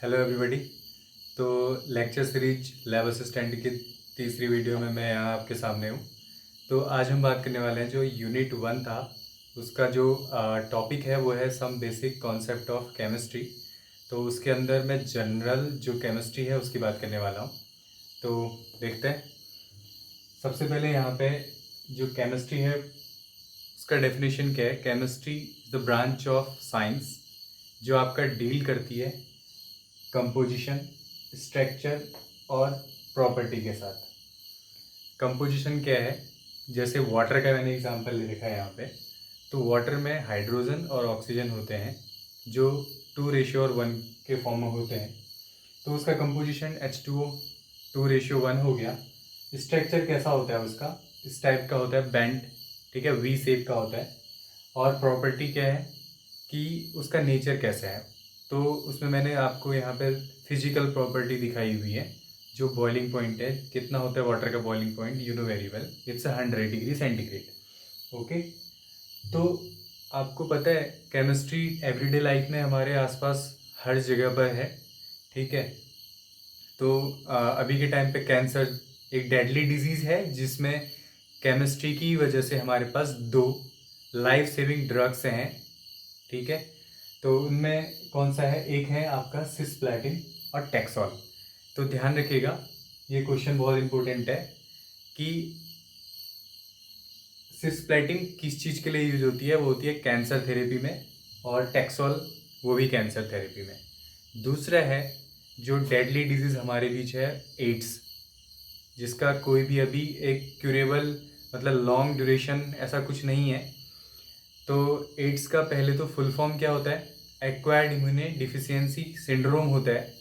Hello everybody. तो lecture series lab assistant की तीसरी वीडियो में मैं यहाँ आपके सामने हूँ। तो आज हम बात करने वाले हैं जो यूनिट 1 था उसका जो टॉपिक है वो है some basic concept of chemistry. तो उसके अंदर मैं जनरल जो केमिस्ट्री है उसकी बात करने वाला हूँ। तो देखते हैं। सबसे पहले यहाँ पे जो केमिस्ट्री है उसका डेफिनेशन क्या है। Chemistry is the branch of science जो आपका डील करती है कंपोजिशन, स्ट्रक्चर और प्रॉपर्टी के साथ। कंपोजिशन क्या है, जैसे वाटर का मैंने एग्जांपल ले रखा है यहाँ पे। तो वाटर में हाइड्रोजन और ऑक्सीजन होते हैं जो 2:1 के फॉर्म में होते हैं। तो उसका कंपोजिशन H2O 2:1 हो गया। स्ट्रक्चर कैसा होता है उसका, इस टाइप का होता है, बेंड, ठीक है, वी शेप का होता है। और प्रॉपर्टी क्या है कि उसका नेचर कैसा है। तो उसमें मैंने आपको यहाँ पे फिजिकल प्रॉपर्टी दिखाई हुई है। जो बॉइलिंग पॉइंट है, कितना होता है वाटर का boiling point, you know very well, it's 100 degree centigrade. Okay. तो आपको पता है केमिस्ट्री एवरीडे लाइफ में हमारे आसपास हर जगह पर है, ठीक है। तो अभी के टाइम पे कैंसर एक डेडली डिजीज़ है जिसमें केमिस्ट्री की वजह से हमारे पास 2 लाइफ सेविंग ड्रग्स हैं, ठीक है। तो उनमें कौन सा है, एक है आपका सिस्प्लैटिन और टैक्सोल। तो ध्यान रखिएगा, ये क्वेश्चन बहुत इंपॉर्टेंट है कि सिस्प्लैटिन किस चीज़ के लिए यूज होती है। वो होती है कैंसर थेरेपी में, और टैक्सोल वो भी कैंसर थेरेपी में। दूसरा है जो डेडली डिजीज़ हमारे बीच है, एड्स, जिसका कोई भी अभी एक क्यूरेबल मतलब लॉन्ग ड्यूरेशन ऐसा कुछ नहीं है। तो एड्स का पहले तो फुल फॉर्म क्या होता है, एक्वायर्ड इम्यूनो डिफिशियंसी सिंड्रोम होता है,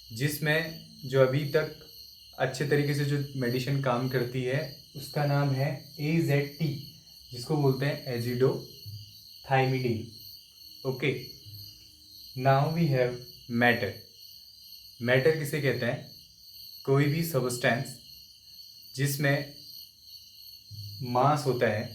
जिसमें जो अभी तक अच्छे तरीके से जो मेडिसिन काम करती है उसका नाम है AZT, जिसको बोलते हैं azidothymidine. Okay. Now we have matter. Matter किसे कहते हैं, कोई भी सब्सटेंस जिसमें मास होता है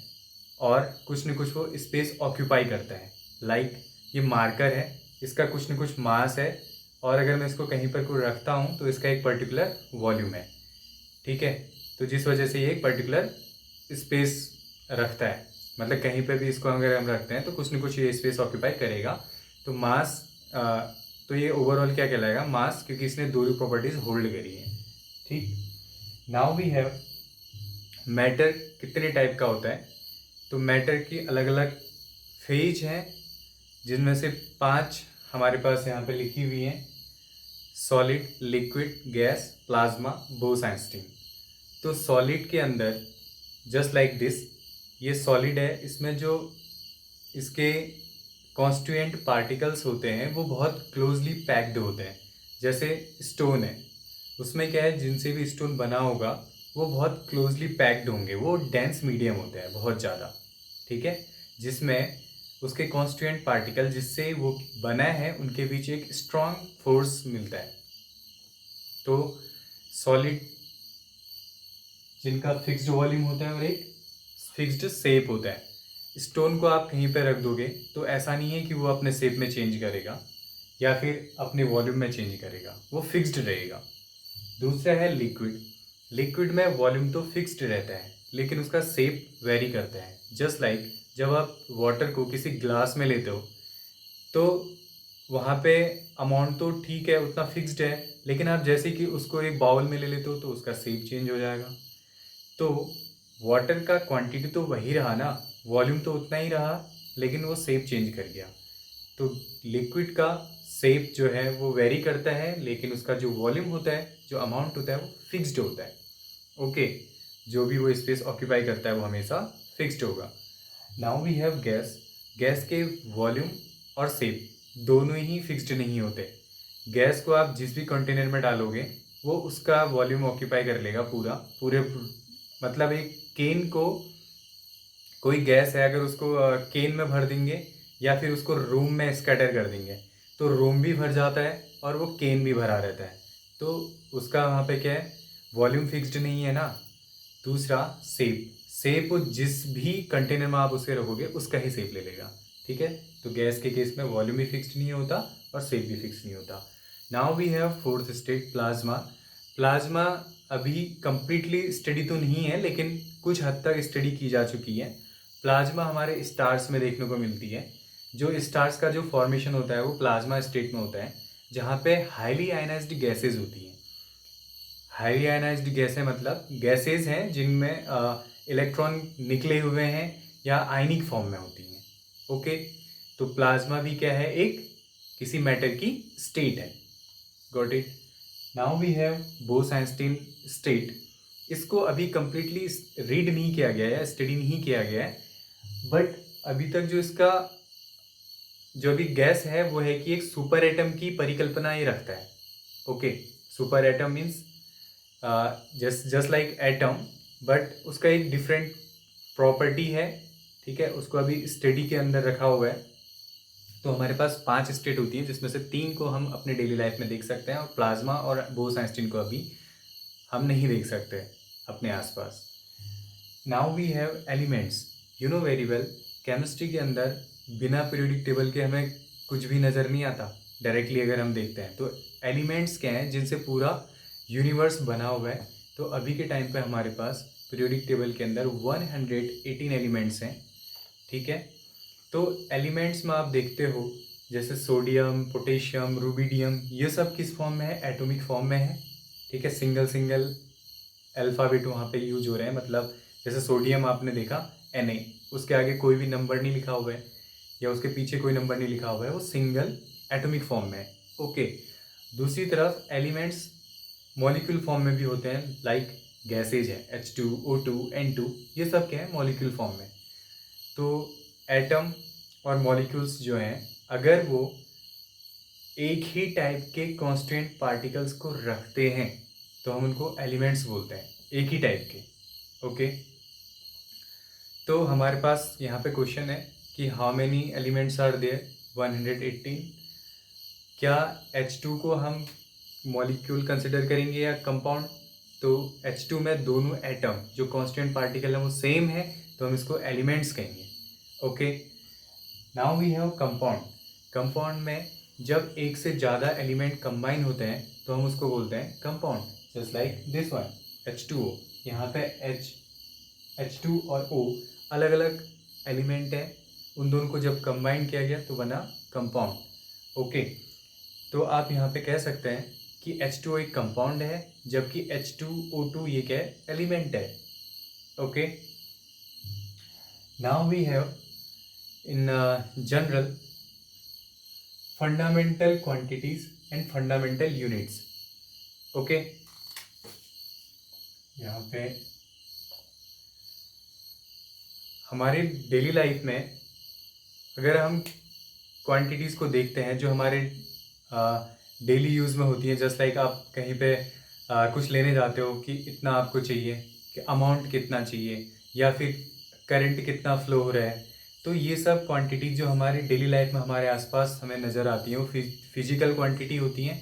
और कुछ न कुछ वो स्पेस ऑक्यूपाई करता है। लाइक ये मार्कर है, इसका कुछ न कुछ मास है, और अगर मैं इसको कहीं पर कोई रखता हूँ तो इसका एक पर्टिकुलर वॉल्यूम है, ठीक है। तो जिस वजह से ये एक पर्टिकुलर स्पेस रखता है, मतलब कहीं पर भी इसको अगर हम रखते हैं तो कुछ न कुछ ये स्पेस ऑक्यूपाई करेगा। तो मास, तो ये ओवरऑल क्या कहलाएगा, मास, क्योंकि इसने दोनों प्रॉपर्टीज होल्ड करी है, ठीक। नाउ वी हैव मैटर कितने टाइप का होता है। तो मैटर की अलग अलग फेज हैं, जिनमें से 5 हमारे पास यहाँ पे लिखी हुई हैं। Solid, liquid, gas, plasma, Bose and steam. तो सॉलिड के अंदर जस्ट लाइक दिस, ये सॉलिड है, इसमें जो इसके कॉन्स्टिट्यूएंट पार्टिकल्स होते हैं वो बहुत क्लोजली पैक्ड होते हैं। जैसे स्टोन है, उसमें क्या है, जिनसे भी स्टोन बना होगा वो बहुत क्लोजली पैक्ड होंगे, वो डेंस मीडियम होते हैं बहुत ज़्यादा, ठीक है। जिसमें उसके कॉन्स्टिट्यूएंट पार्टिकल जिससे वो बना है उनके बीच एक स्ट्रॉन्ग फोर्स मिलता है। तो सॉलिड जिनका फिक्स्ड वॉल्यूम होता है और एक फिक्स्ड शेप होता है। स्टोन को आप कहीं पर रख दोगे तो ऐसा नहीं है कि वो अपने शेप में चेंज करेगा या फिर अपने वॉल्यूम में चेंज करेगा, वो फिक्स्ड रहेगा। दूसरा है लिक्विड। लिक्विड में वॉल्यूम तो फिक्स्ड रहता है लेकिन उसका शेप वेरी करता है। जस्ट लाइक जब आप वाटर को किसी ग्लास में लेते हो तो वहाँ पे अमाउंट तो ठीक है, उतना फिक्स्ड है, लेकिन आप जैसे कि उसको एक बाउल में ले लेते हो तो उसका शेप चेंज हो जाएगा। तो वाटर का क्वांटिटी तो वही रहा ना, वॉल्यूम तो उतना ही रहा, लेकिन वो शेप चेंज कर गया। तो लिक्विड का शेप जो है वो वेरी करता है, लेकिन उसका जो वॉल्यूम होता है, जो अमाउंट होता है, वो फिक्स्ड होता है। ओके। जो भी वो स्पेस ऑक्यूपाई करता है वो हमेशा फिक्स्ड होगा। Now we have gas. Gas के वॉल्यूम और शेप दोनों ही फिक्स्ड नहीं होते। गैस को आप जिस भी कंटेनर में डालोगे वो उसका वॉल्यूम ऑक्यूपाई कर लेगा पूरा, पूरे, मतलब एक केन को, कोई गैस है, अगर उसको केन में भर देंगे या फिर उसको रूम में स्कैटर कर देंगे तो रूम भी भर जाता है और वो केन भी भरा रहता है। तो उसका वहाँ पे क्या है, वॉल्यूम फिक्स्ड नहीं है ना। दूसरा शेप, शेप जिस भी कंटेनर में आप उसे रखोगे उसका ही शेप ले लेगा, ठीक है। तो गैस के केस में वॉल्यूम भी फिक्स्ड नहीं होता और शेप भी फिक्स नहीं होता। Now we have fourth state plasma. Plasma अभी कंप्लीटली स्टडी तो नहीं है, लेकिन कुछ हद तक स्टडी की जा चुकी है। प्लाज्मा हमारे स्टार्स में देखने को मिलती है। जो स्टार्स का जो फॉर्मेशन होता है वो प्लाज्मा स्टेट में होता है, जहाँ पे हाईली आयनाइज्ड गैसेज होती हैं। हाईली आयनाइज्ड गैसें मतलब गैसेज हैं जिनमें इलेक्ट्रॉन निकले हुए हैं या आयनिक फॉर्म में होती हैं। ओके, तो प्लाज्मा भी क्या है, एक किसी मैटर की स्टेट है। Got it. Now we have Bose Einstein state. इसको अभी कंप्लीटली रीड नहीं किया गया है, स्टडी नहीं किया गया है, बट अभी तक जो इसका जो अभी गैस है वो है कि एक सुपर एटम की परिकल्पना ही रखता है। Okay, super atom means just like atom, but उसका एक डिफरेंट प्रॉपर्टी है। ठीक है, उसको अभी स्टडी के अंदर रखा हुआ है। तो हमारे पास 5 स्टेट होती हैं, जिसमें से 3 को हम अपने डेली लाइफ में देख सकते हैं, और प्लाज्मा और बोस-आइंस्टीन को अभी हम नहीं देख सकते अपने आसपास। Now we have elements. You know very well, chemistry के अंदर बिना पीरियोडिक टेबल के हमें कुछ भी नज़र नहीं आता डायरेक्टली अगर हम देखते हैं। तो एलिमेंट्स क्या हैं जिनसे पूरा यूनिवर्स बना हुआ है। तो अभी के टाइम पे हमारे पास पीरियोडिक टेबल के अंदर 118 एलिमेंट्स हैं। ठीक है, तो एलिमेंट्स में आप देखते हो जैसे सोडियम, पोटेशियम, रुबिडियम, ये सब किस फॉर्म में है, एटॉमिक फॉर्म में है। ठीक है, सिंगल सिंगल अल्फ़ाबेट वहाँ पे यूज हो रहे हैं। मतलब जैसे सोडियम आपने देखा Na, उसके आगे कोई भी नंबर नहीं लिखा हुआ है या उसके पीछे कोई नंबर नहीं लिखा हुआ है, वो सिंगल एटॉमिक फॉर्म में है। ओके, दूसरी तरफ एलिमेंट्स मॉलिक्यूल फॉर्म में भी होते हैं, लाइक गैसेज है H2, O2, N2, ये सब क्या है, मॉलिक्यूल फॉर्म में। तो एटम और मॉलिक्यूल्स जो हैं, अगर वो एक ही टाइप के कांस्टेंट पार्टिकल्स को रखते हैं तो हम उनको एलिमेंट्स बोलते हैं, एक ही टाइप के। ओके, तो हमारे पास यहाँ पे क्वेश्चन है कि how many elements are there, 118। क्या H2 को हम मॉलिक्यूल कंसिडर करेंगे या कंपाउंड? तो H2 में दोनों एटम जो कांस्टेंट पार्टिकल है वो सेम है, तो हम इसको एलिमेंट्स कहेंगे। Okay, now we have compound. Compound में जब एक से ज़्यादा एलिमेंट कंबाइन होते हैं तो हम उसको बोलते हैं compound. Just like this one H2O। यहाँ पे H2 और O अलग अलग एलिमेंट है, उन दोनों को जब कंबाइन किया गया तो बना कंपाउंड। ओके, तो आप यहाँ पे कह सकते हैं कि H2O एक कंपाउंड है, जबकि H2O2 ये क्या है, एलिमेंट है। Okay, now we have in general fundamental quantities and fundamental units. Okay, यहाँ पे हमारे डेली लाइफ में अगर हम क्वांटिटीज़ को देखते हैं जो हमारे डेली यूज़ में होती हैं, जस्ट लाइक आप कहीं पे कुछ लेने जाते हो कि इतना आपको चाहिए, कि अमाउंट कितना चाहिए, या फिर करंट कितना फ्लो हो रहा है। तो ये सब क्वांटिटी जो हमारे डेली लाइफ में हमारे आसपास हमें नज़र आती हैं वो फिजिकल क्वांटिटी होती हैं।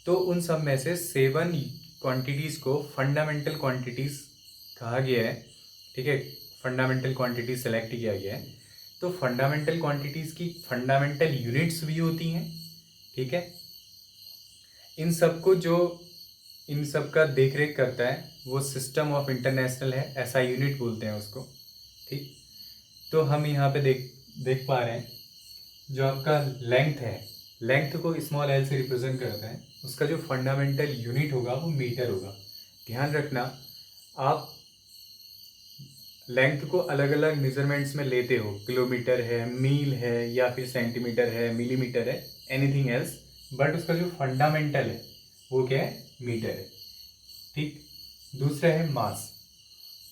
तो उन सब में से 7 क्वांटिटीज़ को फंडामेंटल क्वांटिटीज़ कहा गया है। ठीक है, फंडामेंटल क्वांटिटीज़ सेलेक्ट किया गया है। तो फंडामेंटल क्वांटिटीज़ की फंडामेंटल यूनिट्स भी होती हैं। ठीक है, इन सब का देख रेख करता है वो सिस्टम ऑफ इंटरनेशनल है, ऐसा यूनिट बोलते हैं उसको। ठीक, तो हम यहाँ पे देख पा रहे हैं जो आपका लेंथ है, लेंथ को स्मॉल एल से रिप्रेजेंट करता है, उसका जो फंडामेंटल यूनिट होगा वो मीटर होगा। ध्यान रखना, आप लेंथ को अलग अलग मेजरमेंट्स में लेते हो, किलोमीटर है, मील है, या फिर सेंटीमीटर है, मिलीमीटर है, एनीथिंग एल्स, बट उसका जो फंडामेंटल है वो क्या है, मीटर है। ठीक, दूसरा है मास।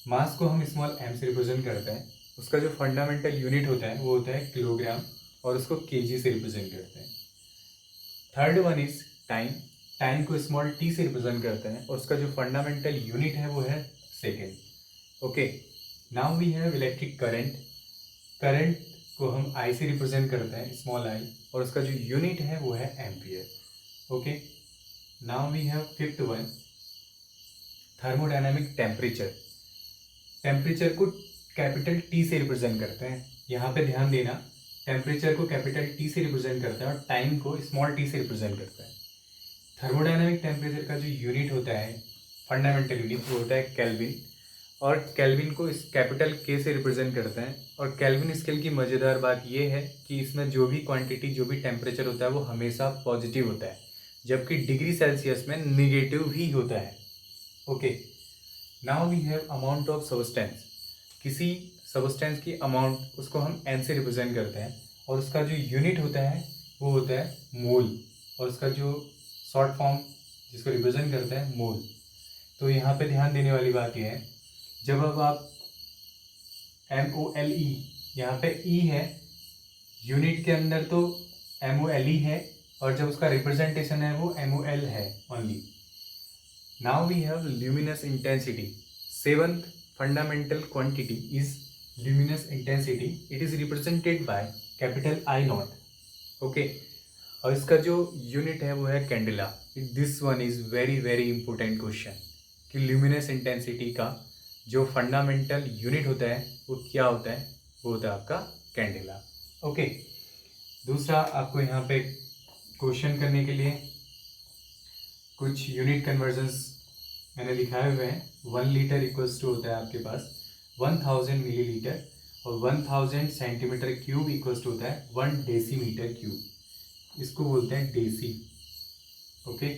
मास को हम स्मॉल एम से रिप्रेजेंट करते हैं, उसका जो फंडामेंटल यूनिट होता है वो होता है किलोग्राम, और उसको केजी से रिप्रेजेंट करते हैं। Third one is time. Time को स्मॉल टी से रिप्रेजेंट करते हैं, और उसका जो फंडामेंटल यूनिट है वो है second. Okay, now we have electric current. Current को हम आई से रिप्रेजेंट करते हैं, स्मॉल आई, और उसका जो यूनिट है वो है ampere. Okay, now we have fifth one, thermodynamic temperature. Temperature को कैपिटल टी से रिप्रेजेंट करते हैं। यहाँ पे ध्यान देना, टेम्परेचर को कैपिटल टी से रिप्रेजेंट करता है और टाइम को स्मॉल टी से रिप्रेजेंट करता है। थर्मोडायनामिक टेम्परेचर का जो यूनिट होता है, फंडामेंटल यूनिट, वो होता है केल्विन। और केल्विन को इस कैपिटल के से रिप्रेजेंट करते हैं। और केल्विन स्केल की मज़ेदार बात यह है कि इसमें जो भी क्वांटिटी, जो भी टेम्परेचर होता है वो हमेशा पॉजिटिव होता है, जबकि डिग्री सेल्सियस में निगेटिव ही होता है। Okay, now we have amount of substance. किसी सबस्टेंस की अमाउंट, उसको हम एन से रिप्रेजेंट करते हैं, और उसका जो यूनिट होता है वो होता है मोल, और उसका जो शॉर्ट फॉर्म जिसको रिप्रेजेंट करता है मोल। तो यहाँ पे ध्यान देने वाली बात यह है, जब अब आप MOLE, यहाँ पे E है, यूनिट के अंदर तो MOLE है, और जब उसका रिप्रेजेंटेशन है वो MOL है only. Now we have luminous intensity. Seventh fundamental quantity is luminous intensity. It is represented by capital I nought. Okay, और इसका जो यूनिट है वो है candela. This one is very very important question कि ल्यूमिनस इंटेंसिटी का जो fundamental unit होता है वो क्या होता है, वो होता है आपका कैंडेला। ओके, दूसरा आपको यहाँ पे क्वेश्चन करने के लिए कुछ यूनिट कन्वर्जन्स मैंने लिखाए हुए हैं। 1 लीटर इक्वल्स टू होता है आपके पास 1000 मिलीलीटर, और 1000 सेंटीमीटर क्यूब इक्वल्स टू होता है 1 डेसीमीटर क्यूब। इसको बोलते हैं डेसी। ओके,